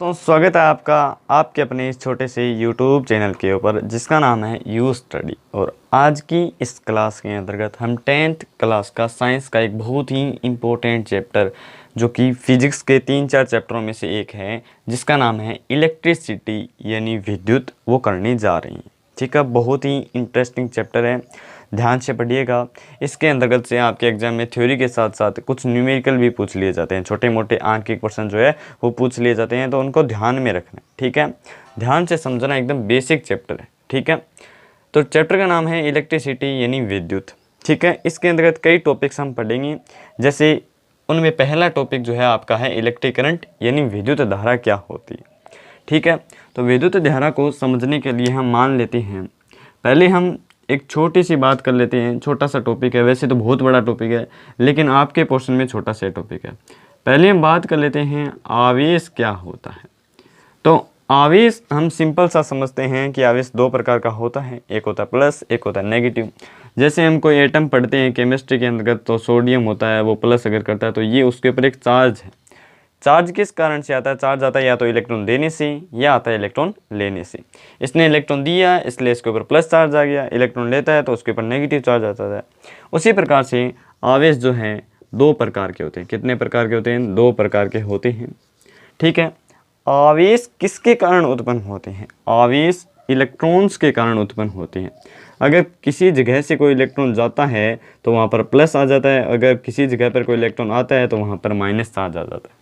तो स्वागत है आपका आपके अपने इस छोटे से YouTube चैनल के ऊपर जिसका नाम है यू स्टडी। और आज की इस क्लास के अंतर्गत हम 10th क्लास का साइंस का एक बहुत ही इम्पोर्टेंट चैप्टर जो कि फिजिक्स के 3-4 चैप्टरों में से एक है जिसका नाम है इलेक्ट्रिसिटी यानी विद्युत, वो करने जा रही हैं। ठीक है, बहुत ही इंटरेस्टिंग चैप्टर है, ध्यान से पढ़िएगा। इसके अंतर्गत से आपके एग्जाम में थ्योरी के साथ साथ कुछ न्यूमेरिकल भी पूछ लिए जाते हैं, छोटे मोटे आंक के क्वेश्चन जो है वो पूछ लिए जाते हैं, तो उनको ध्यान में रखना। ठीक है, ध्यान से समझना, एकदम बेसिक चैप्टर है। ठीक है, तो चैप्टर का नाम है इलेक्ट्रिसिटी यानी विद्युत। ठीक है, इसके अंतर्गत कई टॉपिक्स हम पढ़ेंगे, जैसे उनमें पहला टॉपिक जो है आपका है इलेक्ट्रिक करंट यानी विद्युत धारा क्या होती है। ठीक है, तो विद्युत धारा को समझने के लिए हम मान लेते हैं, पहले हम एक छोटी सी बात कर लेते हैं। छोटा सा टॉपिक है, वैसे तो बहुत बड़ा टॉपिक है, लेकिन आपके पोर्शन में छोटा सा टॉपिक है। पहले हम बात कर लेते हैं आवेश क्या होता है। तो आवेश हम सिंपल सा समझते हैं कि आवेश दो प्रकार का होता है, एक होता है प्लस, एक होता है नेगेटिव। जैसे हम कोई एटम पढ़ते हैं केमिस्ट्री के अंतर्गत, तो सोडियम होता है, वो प्लस अगर करता है तो ये उसके ऊपर एक चार्ज है। चार्ज किस कारण से आता है? चार्ज आता है या तो इलेक्ट्रॉन देने से या आता है इलेक्ट्रॉन लेने से। इसने इलेक्ट्रॉन दिया इसलिए इसके ऊपर प्लस चार्ज आ गया, इलेक्ट्रॉन लेता है तो उसके ऊपर नेगेटिव चार्ज आता है। उसी प्रकार से आवेश जो है दो प्रकार के होते हैं। कितने प्रकार के होते हैं? दो प्रकार के होते हैं। ठीक है, आवेश किसके कारण उत्पन्न होते हैं? आवेश इलेक्ट्रॉन्स के कारण उत्पन्न होते हैं। अगर किसी जगह से कोई इलेक्ट्रॉन जाता है तो वहाँ पर प्लस आ जाता है, अगर किसी जगह पर कोई इलेक्ट्रॉन आता है तो वहाँ पर माइनस चार्ज आ जाता है।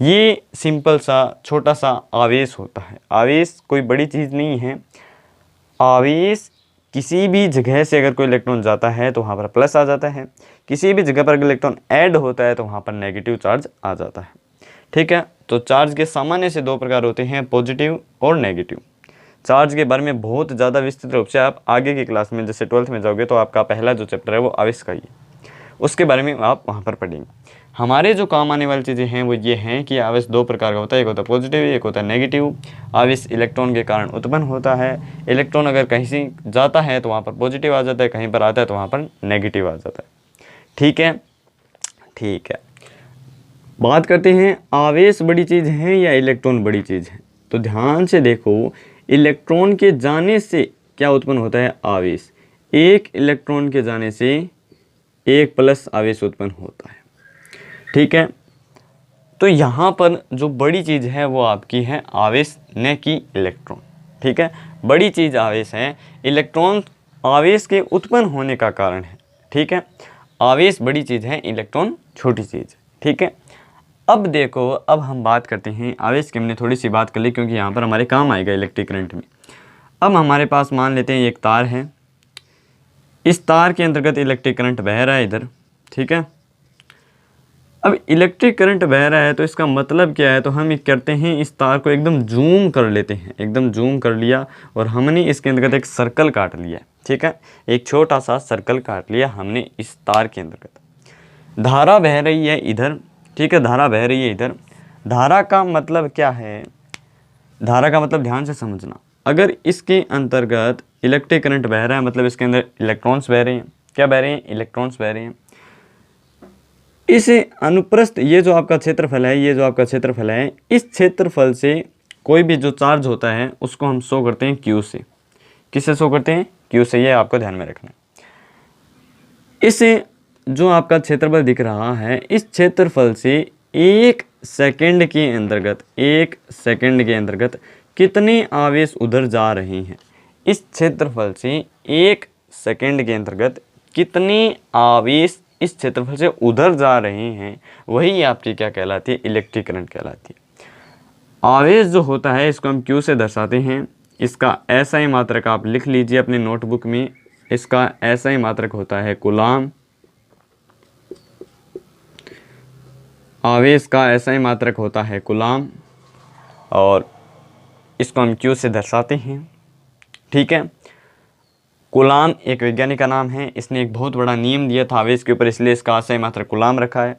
ये सिंपल सा छोटा सा आवेश होता है। आवेश कोई बड़ी चीज़ नहीं है। आवेश किसी भी जगह से अगर कोई इलेक्ट्रॉन जाता है तो वहाँ पर प्लस आ जाता है, किसी भी जगह पर इलेक्ट्रॉन ऐड होता है तो वहाँ पर नेगेटिव चार्ज आ जाता है। ठीक है, तो चार्ज के सामान्य से दो प्रकार होते हैं, पॉजिटिव और नेगेटिव। चार्ज के बारे में बहुत ज़्यादा विस्तृत रूप से आप आगे की क्लास में, जैसे 12th में जाओगे तो आपका पहला जो चैप्टर है वो आवेश का ही है, उसके बारे में आप वहाँ पर पढ़ेंगे। हमारे जो काम आने वाली चीज़ें हैं वो ये हैं कि आवेश दो प्रकार का होता है, एक होता है पॉजिटिव, एक होता है नेगेटिव। आवेश इलेक्ट्रॉन के कारण उत्पन्न होता है। इलेक्ट्रॉन अगर कहीं से जाता है तो वहाँ पर पॉजिटिव आ जाता है, कहीं पर आता है तो वहाँ पर नेगेटिव आ जाता है। ठीक है, ठीक है, बात करते हैं आवेश बड़ी चीज़ है या इलेक्ट्रॉन बड़ी चीज़ है। तो ध्यान से देखो, इलेक्ट्रॉन के जाने से क्या उत्पन्न होता है? आवेश। एक इलेक्ट्रॉन के जाने से एक प्लस आवेश उत्पन्न होता है। ठीक है, तो यहाँ पर जो बड़ी चीज़ है वो आपकी है आवेश, न कि इलेक्ट्रॉन। ठीक है, बड़ी चीज़ आवेश है, इलेक्ट्रॉन आवेश के उत्पन्न होने का कारण है। ठीक है, आवेश बड़ी चीज़ है, इलेक्ट्रॉन छोटी चीज़ है। ठीक है, अब देखो, अब हम बात करते हैं आवेश की। हमने थोड़ी सी बात कर ली क्योंकि यहाँ पर हमारे काम आएगा इलेक्ट्रिक करंट में। अब हमारे पास मान लेते हैं एक तार है, इस तार के अंतर्गत इलेक्ट्रिक करंट बह रहा है इधर। ठीक है, अब इलेक्ट्रिक करंट बह रहा है तो इसका मतलब क्या है? तो हम करते हैं, इस तार को एकदम जूम कर लेते हैं, एकदम जूम कर लिया और हमने इसके अंतर्गत एक सर्कल काट लिया। ठीक है, एक छोटा सा सर्कल काट लिया हमने इस तार के अंतर्गत। धारा बह रही है इधर। ठीक है, धारा बह रही है इधर। धारा का मतलब क्या है? धारा का मतलब ध्यान से समझना, अगर इसके अंतर्गत इलेक्ट्रिक करंट बह रहा है मतलब इसके अंदर इलेक्ट्रॉन्स बह रहे हैं। क्या बह रहे हैं? इलेक्ट्रॉन्स बह रहे हैं। इस अनुप्रस्थ, ये जो आपका क्षेत्रफल है, ये जो आपका क्षेत्रफल है, इस क्षेत्रफल से कोई भी जो चार्ज होता है उसको हम शो करते हैं क्यू से। किससे शो करते हैं? क्यू से। ये आपको ध्यान में रखना है। इस जो आपका क्षेत्रफल दिख रहा है, इस क्षेत्रफल से एक सेकंड के अंतर्गत, एक सेकंड के अंतर्गत कितने आवेश उधर जा रहे हैं? इस क्षेत्रफल से एक सेकंड के अंतर्गत कितने आवेश इस क्षेत्रफल से उधर जा रहे हैं, वही आपकी क्या कहलाती है? इलेक्ट्रिक करंट कहलाती है। आवेश जो होता है इसको हम क्यू से दर्शाते हैं। इसका SI मात्रक आप लिख लीजिए अपने नोटबुक में। इसका SI मात्रक होता है कूलाम। आवेश का SI मात्रक होता है कूलाम और इसको हम क्यू से दर्शाते हैं। ठीक है, कूलाम एक वैज्ञानिक का नाम है, इसने एक बहुत बड़ा नियम दिया था आवेश के ऊपर, इसलिए इसका SI मात्रक कूलाम रखा है।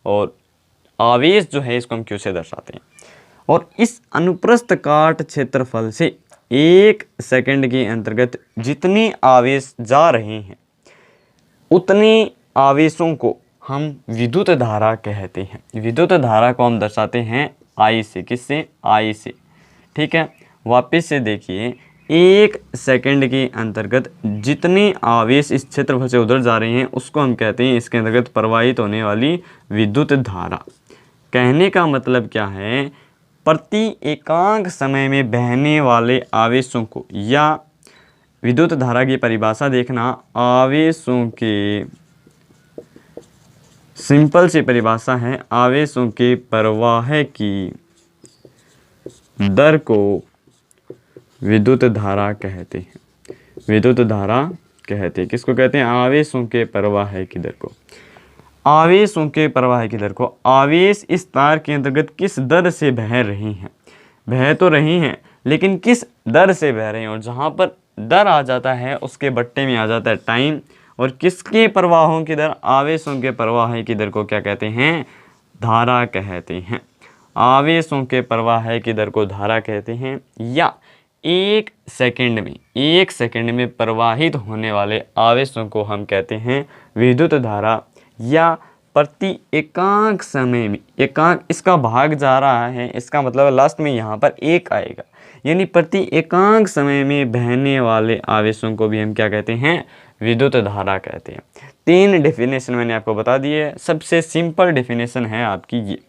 और आवेश जो है इसको हम क्यू से दर्शाते हैं। और इस अनुप्रस्थ काट क्षेत्रफल से एक सेकंड के अंतर्गत जितने आवेश जा रहे हैं उतने आवेशों को हम विद्युत धारा कहते हैं। विद्युत धारा को हम दर्शाते हैं आई से, किससे, आई से, ठीक है। वापस से देखिए, 1 सेकंड के अंतर्गत जितने आवेश इस क्षेत्रफल से उधर जा रहे हैं उसको हम कहते हैं इसके अंतर्गत प्रवाहित होने वाली विद्युत धारा। कहने का मतलब क्या है, प्रति एकांक समय में बहने वाले आवेशों को, या विद्युत धारा की परिभाषा देखना, आवेशों के, सिंपल सी परिभाषा है, आवेशों के प्रवाह की दर को विद्युत धारा कहते हैं। विद्युत धारा कहते हैं, किसको कहते हैं, आवेशों के प्रवाह की दर को। आवेशों के प्रवाह की दर को, आवेश इस तार के अंतर्गत किस दर से बह रही हैं, बह तो रही हैं लेकिन किस दर से बह रही हैं, और जहाँ पर दर आ जाता है उसके बट्टे में आ जाता है टाइम, और किसके प्रवाहों की दर, आवेशों के प्रवाह की दर को क्या कहते हैं, धारा कहते हैं। आवेशों के प्रवाह की दर को धारा कहते हैं। या 1 सेकंड में प्रवाहित होने वाले आवेशों को हम कहते हैं विद्युत धारा। या प्रति एकांक समय में, एकांक इसका भाग जा रहा है, इसका मतलब लास्ट में यहाँ पर 1 आएगा, यानी प्रति एकांक समय में बहने वाले आवेशों को भी हम क्या कहते हैं, विद्युत धारा कहते हैं। 3 डेफिनेशन मैंने आपको बता दी है। सबसे सिंपल डेफिनेशन है आपकी ये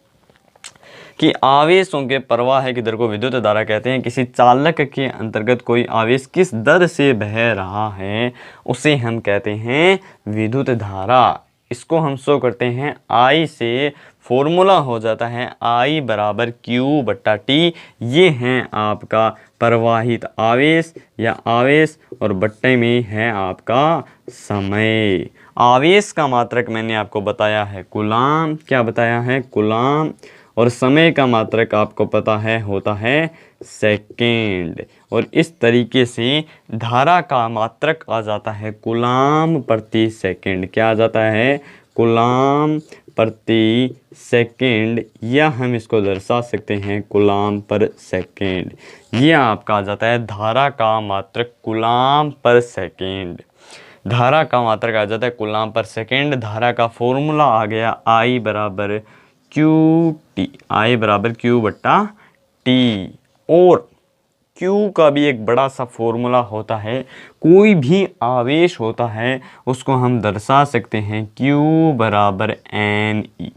कि आवेशों के प्रवाह की दर को विद्युत धारा कहते हैं। किसी चालक के अंतर्गत कोई आवेश किस दर से बह रहा है उसे हम कहते हैं विद्युत धारा। इसको हम शो करते हैं I से, फॉर्मूला हो जाता है I बराबर Q/T। ये हैं आपका प्रवाहित आवेश या आवेश, और बट्टे में है आपका समय। आवेश का मात्रक मैंने आपको बताया है कूलाम, क्या बताया है, कूलाम, और समय का मात्रक आपको पता है होता है सेकेंड। और इस तरीके से धारा का मात्रक आ जाता है कूलाम प्रति सेकेंड। क्या आ जाता है, कूलाम प्रति सेकेंड, या हम इसको दर्शा सकते हैं कूलाम पर सेकेंड। ये आपका आ जाता है धारा का मात्रक कूलाम पर सेकेंड। धारा का मात्रक आ जाता है कूलाम पर सेकेंड। धारा का फॉर्मूला आ गया I बराबर QT, I बराबर Q/T। और Q का भी एक बड़ा सा फॉर्मूला होता है। कोई भी आवेश होता है उसको हम दर्शा सकते हैं Q बराबर NE।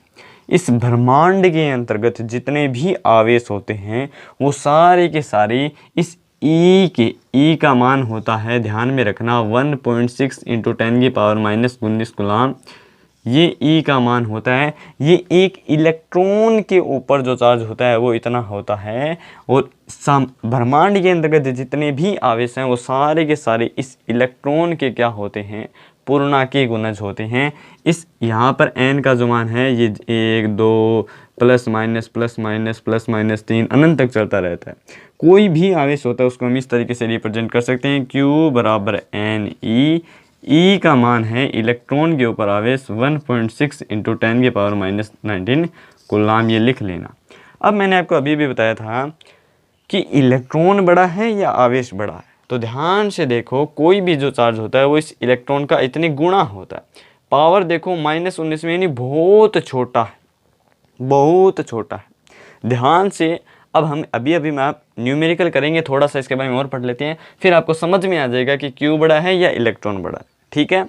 इस ब्रह्मांड के अंतर्गत जितने भी आवेश होते हैं वो सारे के सारे इस E का मान होता है, ध्यान में रखना, 1.6 × 10⁻⁻19 कूलाम। ये E का मान होता है। ये एक इलेक्ट्रॉन के ऊपर जो चार्ज होता है वो इतना होता है। और ब्रह्मांड के अंतर्गत जितने भी आवेश हैं वो सारे के सारे इस इलेक्ट्रॉन के क्या होते हैं, पूर्णांकीय गुणज होते हैं। इस यहाँ पर n का जो मान है ये 1 2 प्लस माइनस 3 अनंत तक चलता रहता है। कोई भी आवेश होता है उसको हम इस तरीके से रिप्रेजेंट कर सकते हैं, Q बराबर NE। E का मान है इलेक्ट्रॉन के ऊपर आवेश 1.6 × 10⁻⁻19 कूलाम, ये लिख लेना। अब मैंने आपको अभी भी बताया था कि इलेक्ट्रॉन बड़ा है या आवेश बड़ा है, तो ध्यान से देखो, कोई भी जो चार्ज होता है वो इस इलेक्ट्रॉन का इतने गुणा होता है। पावर देखो -19 में, यानी बहुत छोटा है, बहुत छोटा है। ध्यान से अब हम अभी मैप न्यूमेरिकल करेंगे, थोड़ा सा इसके बारे में और पढ़ लेते हैं, फिर आपको समझ में आ जाएगा कि Q बड़ा है या इलेक्ट्रॉन बड़ा है। ठीक है,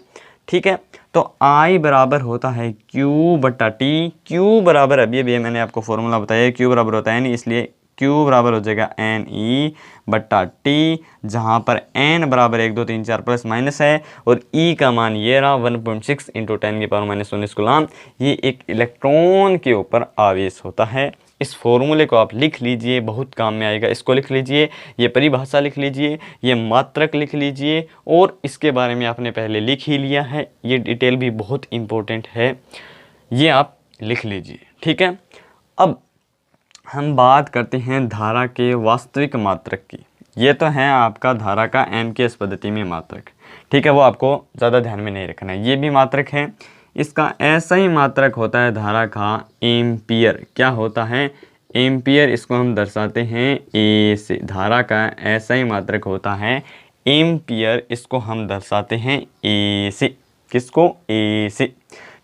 ठीक है। तो I बराबर होता है Q/T। Q बराबर अभी मैंने आपको फॉर्मूला बताया, Q बराबर होता है N, इसलिए Q बराबर हो जाएगा NE/T, जहाँ पर N बराबर 1 2 3 4 प्लस माइनस है, और E का मान ये रहा 1.6 × 10⁻⁻19 कूलाम। ये एक इलेक्ट्रॉन के ऊपर आवेश होता है। इस फॉर्मूले को आप लिख लीजिए, बहुत काम में आएगा। इसको लिख लीजिए, ये परिभाषा लिख लीजिए, ये मात्रक लिख लीजिए, और इसके बारे में आपने पहले लिख ही लिया है। ये डिटेल भी बहुत इम्पोर्टेंट है, ये आप लिख लीजिए। ठीक है, अब हम बात करते हैं धारा के वास्तविक मात्रक की। ये तो है आपका धारा का एमकेएस पद्धति में मात्रक। ठीक है, वो आपको ज़्यादा ध्यान में नहीं रखना है। ये भी मात्रक है, इसका ऐसा ही मात्रक होता है धारा का एम्पियर। क्या होता है, एम्पियर। इसको हम दर्शाते हैं ए से। धारा का ऐसा ही मात्रक होता है एम्पियर, इसको हम दर्शाते हैं ए से। किसको, ए से।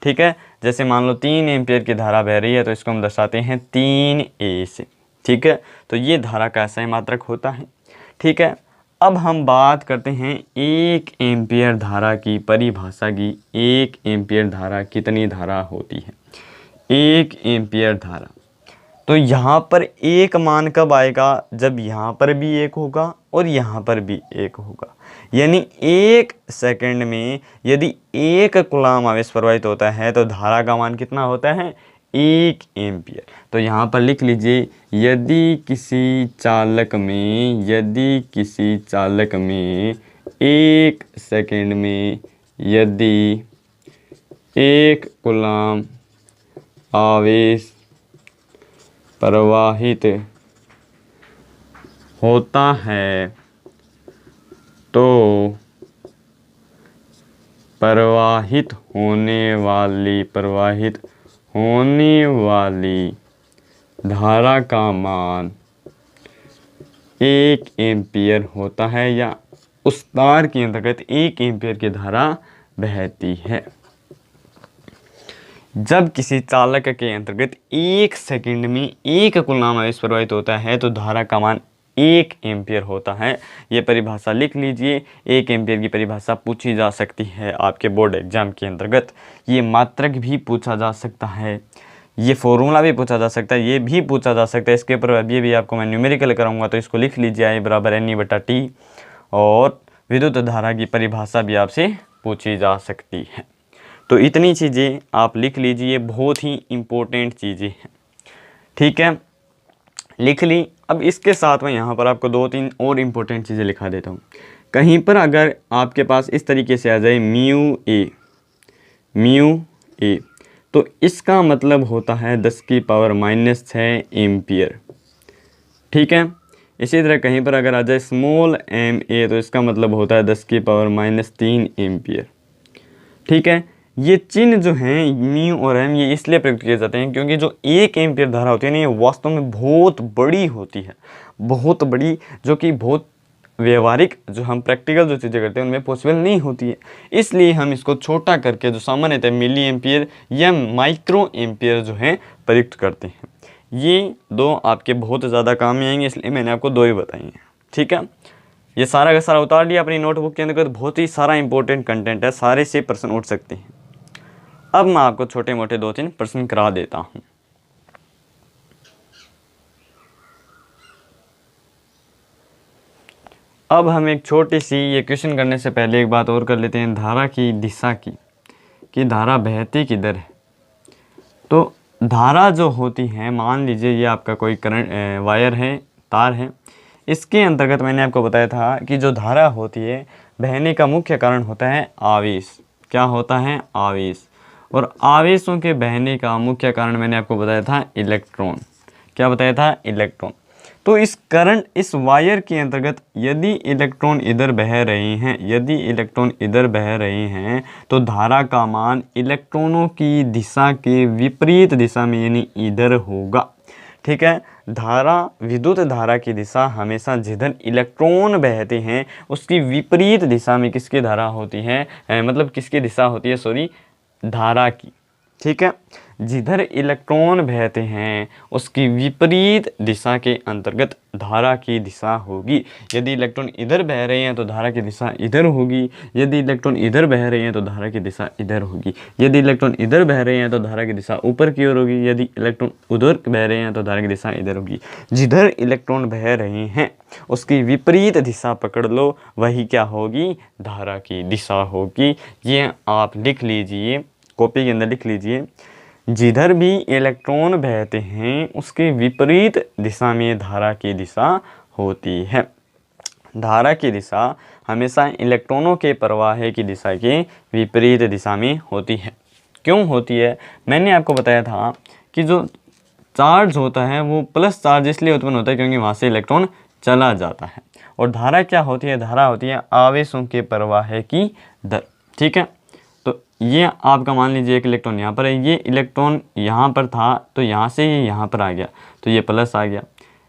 ठीक है, जैसे मान लो 3 एम्पियर की धारा बह रही है तो इसको हम दर्शाते हैं 3A से। ठीक है, तो ये धारा का ऐसा ही मात्रक होता है। ठीक है, अब हम बात करते हैं 1 एम्पियर धारा की परिभाषा की। 1 एम्पियर धारा कितनी धारा होती है? 1 एम्पियर धारा, तो यहाँ पर एक मान कब आएगा? जब यहाँ पर भी 1 होगा और यहाँ पर भी 1 होगा। यानी 1 सेकंड में यदि 1 कूलाम आवेश प्रवाहित होता है तो धारा का मान कितना होता है? 1 एम्पियर। तो यहाँ पर लिख लीजिए, यदि किसी चालक में 1 सेकंड में यदि 1 कूलाम आवेश प्रवाहित होता है तो प्रवाहित होने वाली धारा का मान 1 एम्पियर होता है, या उस तार के अंतर्गत 1 एम्पियर की धारा बहती है। जब किसी चालक के अंतर्गत 1 सेकंड में 1 कूलाम आवेश प्रवाहित होता है तो धारा का मान 1 एम्पियर होता है। ये परिभाषा लिख लीजिए। 1 एम्पियर की परिभाषा पूछी जा सकती है आपके बोर्ड एग्जाम के अंतर्गत। ये मात्रक भी पूछा जा सकता है, ये फॉर्मूला भी पूछा जा सकता है, ये भी पूछा जा सकता है। इसके ऊपर अभी भी आपको मैं न्यूमेरिकल कराऊंगा, तो इसको लिख लीजिए, I बराबर NE/T। और विद्युत धारा की परिभाषा भी आपसे पूछी जा सकती है। तो इतनी चीज़ें आप लिख लीजिए, बहुत ही इम्पोर्टेंट चीज़ें हैं। ठीक है, लिख ली। अब इसके साथ में यहाँ पर आपको 2-3 और इम्पोर्टेंट चीज़ें लिखा देता हूँ। कहीं पर अगर आपके पास इस तरीके से आ जाए म्यू ए, तो इसका मतलब होता है 10⁻⁻6 एम्पियर। ठीक है, इसी तरह कहीं पर अगर आ जाए स्मॉल ma, तो इसका मतलब होता है 10⁻³ एम्पियर। ठीक है, ये चिन्ह जो हैं म्यू और एम, ये इसलिए प्रयुक्त किए जाते हैं क्योंकि जो 1 एम्पियर धारा होती है ना, ये वास्तव में बहुत बड़ी होती है, बहुत बड़ी, जो कि बहुत व्यवहारिक, जो हम प्रैक्टिकल जो चीज़ें करते हैं उनमें पॉसिबल नहीं होती है। इसलिए हम इसको छोटा करके जो सामान्यतः मिली एम्पियर या माइक्रो एम्पियर जो है प्रयुक्त करते हैं। ये 2 आपके बहुत ज़्यादा काम में आएंगे, इसलिए मैंने आपको 2 ही बताई हैं। ठीक है, ये सारा का सारा उतार लिया अपनी नोटबुक के अंदर। बहुत ही सारा इंपॉर्टेंट कंटेंट है, सारे से प्रश्न उठ सकते हैं। अब मैं आपको छोटे मोटे 2-3 प्रश्न करा देता हूं। अब हम एक छोटी सी ये क्वेश्चन करने से पहले एक बात और कर लेते हैं, धारा की दिशा की, कि धारा बहती किधर है। तो धारा जो होती है, मान लीजिए ये आपका कोई करंट वायर है, तार है, इसके अंतर्गत मैंने आपको बताया था कि जो धारा होती है बहने का मुख्य कारण होता है आवेश। क्या होता है? आवेश। और आवेशों के बहने का मुख्य कारण मैंने आपको बताया था इलेक्ट्रॉन। क्या बताया था? इलेक्ट्रॉन। तो इस करंट, इस वायर के अंतर्गत यदि इलेक्ट्रॉन इधर बह रहे हैं, तो धारा का मान इलेक्ट्रॉनों की दिशा के विपरीत दिशा में यानी इधर होगा। ठीक है, धारा, विद्युत धारा की दिशा हमेशा जिधर इलेक्ट्रॉन बहते हैं उसकी विपरीत दिशा में किसकी धारा होती है, मतलब किसकी दिशा होती है, सॉरी, धारा की। ठीक है, जिधर इलेक्ट्रॉन बहते हैं उसकी विपरीत दिशा के अंतर्गत धारा की दिशा होगी। यदि इलेक्ट्रॉन इधर बह रहे हैं तो धारा की दिशा इधर होगी, यदि इलेक्ट्रॉन इधर बह रहे हैं तो धारा की दिशा इधर होगी, यदि इलेक्ट्रॉन इधर बह रहे हैं तो धारा की दिशा ऊपर की ओर होगी, यदि इलेक्ट्रॉन उधर बह रहे हैं तो धारा की दिशा इधर होगी। जिधर इलेक्ट्रॉन बह रहे हैं उसकी विपरीत दिशा पकड़ लो, वही क्या होगी? धारा की दिशा होगी। ये आप लिख लीजिए, कॉपी के अंदर लिख लीजिए, जिधर भी इलेक्ट्रॉन बहते हैं उसके विपरीत दिशा में धारा की दिशा होती है। धारा की दिशा हमेशा इलेक्ट्रॉनों के प्रवाह की दिशा के विपरीत दिशा में होती है। क्यों होती है? मैंने आपको बताया था कि जो चार्ज होता है वो प्लस चार्ज इसलिए उत्पन्न होता है क्योंकि वहाँ से इलेक्ट्रॉन चला जाता है। और धारा क्या होती है? धारा होती है आवेशों के प्रवाह की दर। ठीक है, ये आपका मान लीजिए एक इलेक्ट्रॉन यहाँ पर है, ये इलेक्ट्रॉन यहाँ पर था तो यहाँ से ये यहाँ पर आ गया तो ये प्लस आ गया,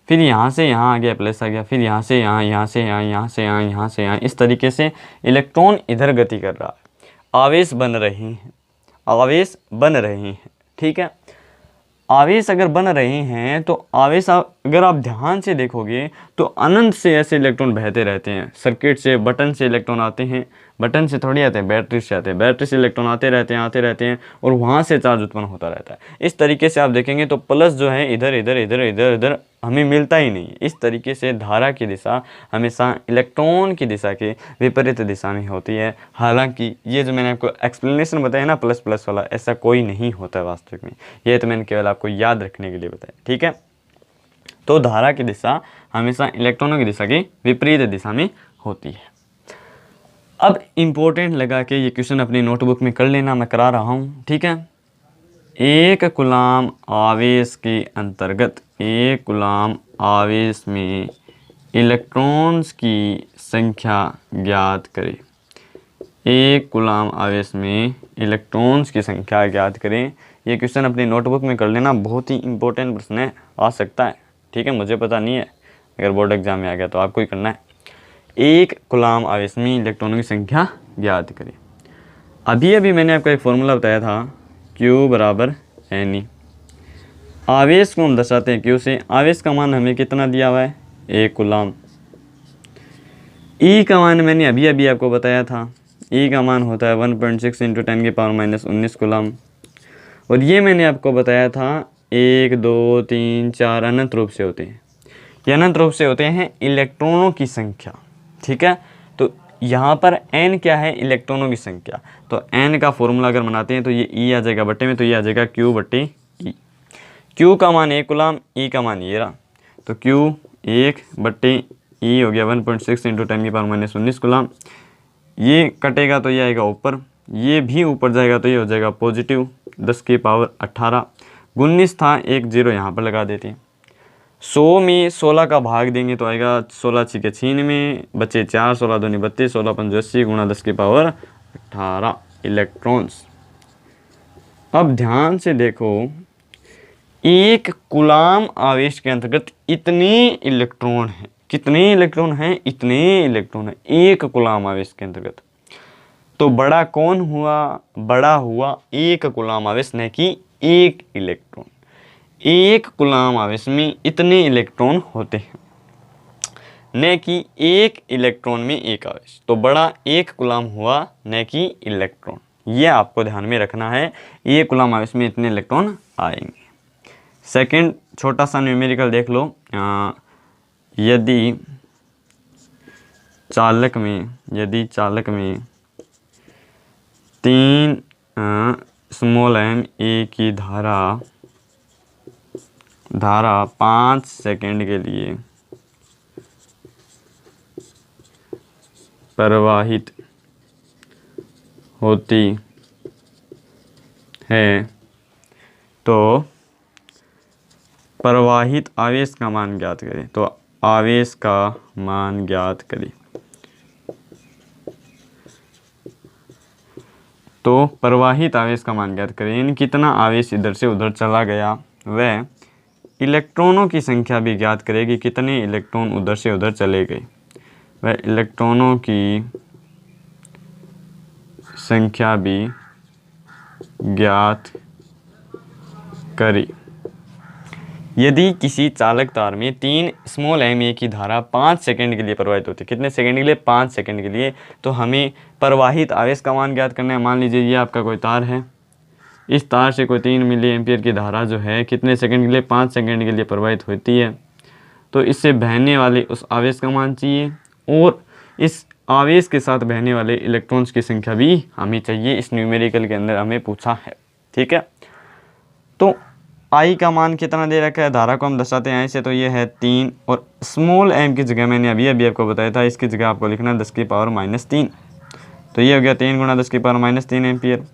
फिर यहाँ से यहाँ आ गया प्लस आ गया, फिर यहाँ से यहाँ, यहाँ से यहाँ, यहाँ से यहाँ, यहाँ से यहाँ, इस तरीके से इलेक्ट्रॉन इधर गति कर रहा है, आवेश बन रहे हैं। आवेश बन रहे हैं। ठीक है, आवेश अगर बन रहे हैं तो आवेश अगर आप ध्यान से देखोगे तो अनंत से ऐसे इलेक्ट्रॉन बहते रहते हैं। सर्किट से, बटन से इलेक्ट्रॉन आते हैं, बटन से थोड़ी आते हैं, बैटरी से आते हैं, बैटरी से इलेक्ट्रॉन आते रहते हैं और वहाँ से चार्ज उत्पन्न होता रहता है। इस तरीके से आप देखेंगे तो प्लस जो है इधर इधर इधर इधर इधर हमें मिलता ही नहीं। इस तरीके से धारा की दिशा हमेशा इलेक्ट्रॉन की दिशा के विपरीत दिशा में होती है। हालांकि ये जो मैंने आपको एक्सप्लेनेशन बताया ना प्लस प्लस वाला, ऐसा कोई नहीं होता है वास्तविक में, ये तो मैंने केवल आपको याद रखने के लिए बताया। ठीक है, तो धारा की दिशा हमेशा इलेक्ट्रॉनों की दिशा की विपरीत दिशा में होती है। अब इम्पोर्टेंट लगा के ये क्वेश्चन अपनी नोटबुक में कर लेना, मैं करा रहा हूँ। ठीक है, एक कूलाम आवेश के अंतर्गत, एक कूलाम आवेश में इलेक्ट्रॉन्स की संख्या ज्ञात करें। एक कूलाम आवेश में इलेक्ट्रॉन्स की संख्या ज्ञात करें। ये क्वेश्चन अपनी नोटबुक में कर लेना, बहुत ही इंपॉर्टेंट प्रश्न है, आ सकता है। ठीक है, मुझे पता नहीं है, अगर बोर्ड एग्जाम में आ गया तो आपको ही करना है। एक कूलाम आवेश में इलेक्ट्रॉनों की संख्या ज्ञात करें। अभी मैंने आपको एक फॉर्मूला बताया था, Q बराबर NE। आवेश को हम दर्शाते हैं Q से। आवेश का मान हमें कितना दिया हुआ है, एक कूलाम। E का मान मैंने अभी आपको बताया था, E का मान होता है 1.6 × 10⁻⁻19 कूलाम। और ये मैंने आपको बताया था 1 2 3 4 अनंत रूप से होते हैं। ये अनंत रूप से होते हैं इलेक्ट्रॉनों की संख्या। ठीक है, तो यहाँ पर n क्या है, इलेक्ट्रॉनों की संख्या। तो n का फॉर्मूला अगर बनाते हैं तो ये E आ जाएगा बट्टे में, तो ये आ जाएगा Q/E। Q का मान 1 कूलाम, E का मान ये रहा, तो Q 1/E हो गया 1.6 × 10⁻⁻19 कूलाम। ये कटेगा तो ये आएगा ऊपर, ये भी ऊपर जाएगा तो ये हो जाएगा पॉजिटिव 10⁻18। 19 था, एक 0 यहाँ पर लगा देते हैं। 100 में 16 का भाग देंगे तो आएगा 16 6 के 96, बचे 4, 16 दूनी 32, 16 पंजे 80 गुणा 10⁻18 इलेक्ट्रॉन्स। अब ध्यान से देखो, एक कूलाम आवेश के अंतर्गत इतने इलेक्ट्रॉन हैं। कितने इलेक्ट्रॉन हैं, इतने इलेक्ट्रॉन हैं एक कूलाम आवेश के अंतर्गत। तो बड़ा कौन हुआ, बड़ा हुआ एक कूलाम आवेश, न कि एक इलेक्ट्रॉन। एक कूलाम आवेश में इतने इलेक्ट्रॉन होते हैं, न कि एक इलेक्ट्रॉन में एक आवेश। तो बड़ा एक कूलाम हुआ, न कि इलेक्ट्रॉन। ये आपको ध्यान में रखना है, एक कूलाम आवेश में इतने इलेक्ट्रॉन आएंगे। सेकंड छोटा सा न्यूमेरिकल देख लो। यदि चालक में 3 स्मॉल m ए की धारा 5 सेकंड के लिए प्रवाहित होती है तो प्रवाहित आवेश का मान ज्ञात करें। तो आवेश का मान ज्ञात करें। तो प्रवाहित आवेश का मान ज्ञात करें, यानी कितना आवेश इधर से उधर चला गया। वह इलेक्ट्रॉनों की संख्या भी ज्ञात करेगी, कितने इलेक्ट्रॉन उधर से उधर चले गए। वह इलेक्ट्रॉनों की संख्या भी ज्ञात करें। यदि किसी चालक तार में 3 स्मॉल m ए की धारा 5 सेकंड के लिए प्रवाहित होती है, कितने सेकंड के लिए, 5 सेकंड के लिए, तो हमें प्रवाहित आवेश का मान ज्ञात करना है। मान लीजिए ये आपका कोई तार है, इस तार से कोई 3 मिली एम्पियर की धारा जो है कितने सेकंड के लिए, 5 सेकंड के लिए प्रवाहित होती है। तो इससे बहने वाले उस आवेश का मान चाहिए और इस आवेश के साथ बहने वाले इलेक्ट्रॉन्स की संख्या भी हमें चाहिए। इस न्यूमेरिकल के अंदर हमें पूछा है। ठीक है, तो आई का मान कितना दे रखा है, धारा को हम दर्शाते हैं ऐसे, तो ये है 3 और स्मॉल m की जगह मैंने अभी आपको बताया था, इसकी जगह आपको लिखना है 10⁻³ तो ये हो गया 3 × 10⁻³ एम्पियर।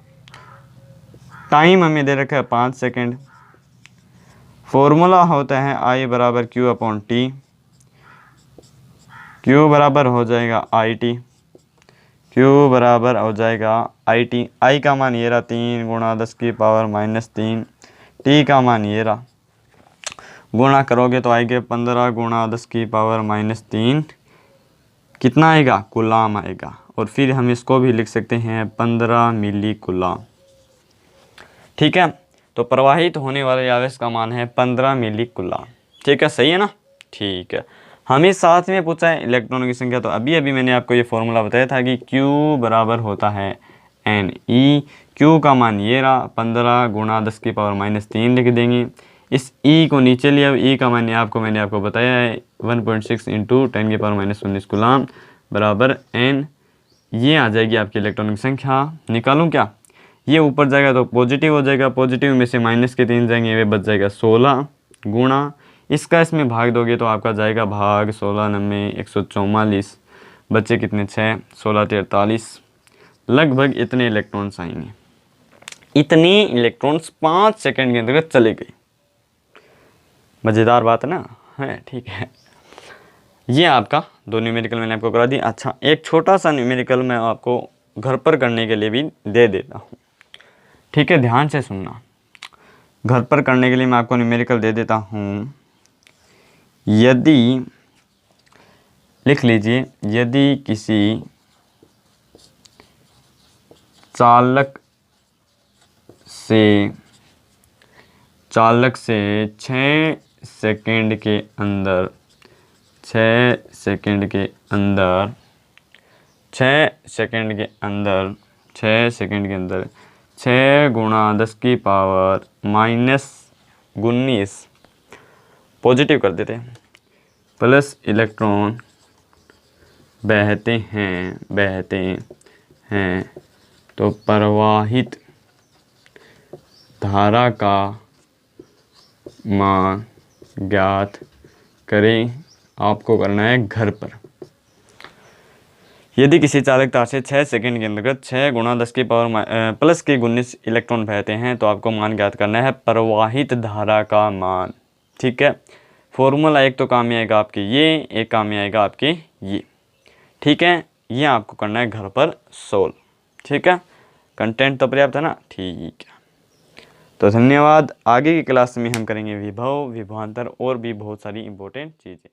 टाइम हमें दे रखा है 5 सेकंड। फॉर्मूला होता है I बराबर Q/T। Q बराबर हो जाएगा IT, Q बराबर हो जाएगा IT। I का मान ये रहा 3 × 10⁻³ T का मान ये रहा, गुणा करोगे तो आएगा 15 × 10⁻³ कितना आएगा, कूलाम आएगा। और फिर हम इसको भी लिख सकते हैं 15 मिली कूलाम। ठीक है। तो प्रवाहित होने वाले आवेश का मान है 15 मिली कूलम। ठीक है, सही है ना। ठीक है, हमें साथ में पूछा है इलेक्ट्रॉनों की संख्या। तो अभी अभी मैंने आपको ये फॉर्मूला बताया था कि Q बराबर होता है NE। Q का मान ये रहा 15 गुणा 10 की पावर -3 लिख देंगे। इस E को नीचे लिया, E का मान मैंने आपको बताया है 1.6 इंटू 10 की पावर -19 कूलम बराबर N। ये आ जाएगी आपकी इलेक्ट्रॉनों की संख्या। निकालूं क्या, ये ऊपर जाएगा तो पॉजिटिव हो जाएगा, पॉजिटिव में से माइनस के 3 जाएंगे, वे बच जाएगा 16 गुणा इसका इसमें भाग दोगे तो आपका जाएगा भाग 16 नम्बे 144, बच्चे कितने 6 16 43, लगभग इतने इलेक्ट्रॉन्स आएंगे। इतने इलेक्ट्रॉन्स 5 सेकंड के अंतर्गत चले गए। मज़ेदार बात है ना, है ठीक है। ये आपका 2 न्यूमेरिकल मैंने आपको करा दी। अच्छा, एक छोटा सा न्यूमेरिकल मैं आपको घर पर करने के लिए भी दे देता हूँ। ठीक है, ध्यान से सुनना। घर पर करने के लिए मैं आपको न्यूमेरिकल दे देता हूँ। यदि लिख लीजिए, यदि किसी चालक से 6 सेकंड के अंदर 6 सेकंड के अंदर 6 गुणा 10 की पावर -19 पॉजिटिव कर देते हैं प्लस इलेक्ट्रॉन बहते हैं तो प्रवाहित धारा का मान ज्ञात करें। आपको करना है घर पर। यदि किसी चालक तार से 6 सेकंड के अंतर्गत 6 गुणा 10 की पावर प्लस के 19 इलेक्ट्रॉन बहते हैं तो आपको मान ज्ञात करना है प्रवाहित धारा का मान। ठीक है, फॉर्मूला एक तो काम में आएगा आपके ये, एक काम में आएगा आपके ये। ठीक है, ये आपको करना है घर पर सोल्व। ठीक है, कंटेंट तो पर्याप्त है ना। ठीक है, तो धन्यवाद। आगे की क्लास में हम करेंगे विभव, विभवांतर और भी बहुत सारी इंपॉर्टेंट चीज़ें।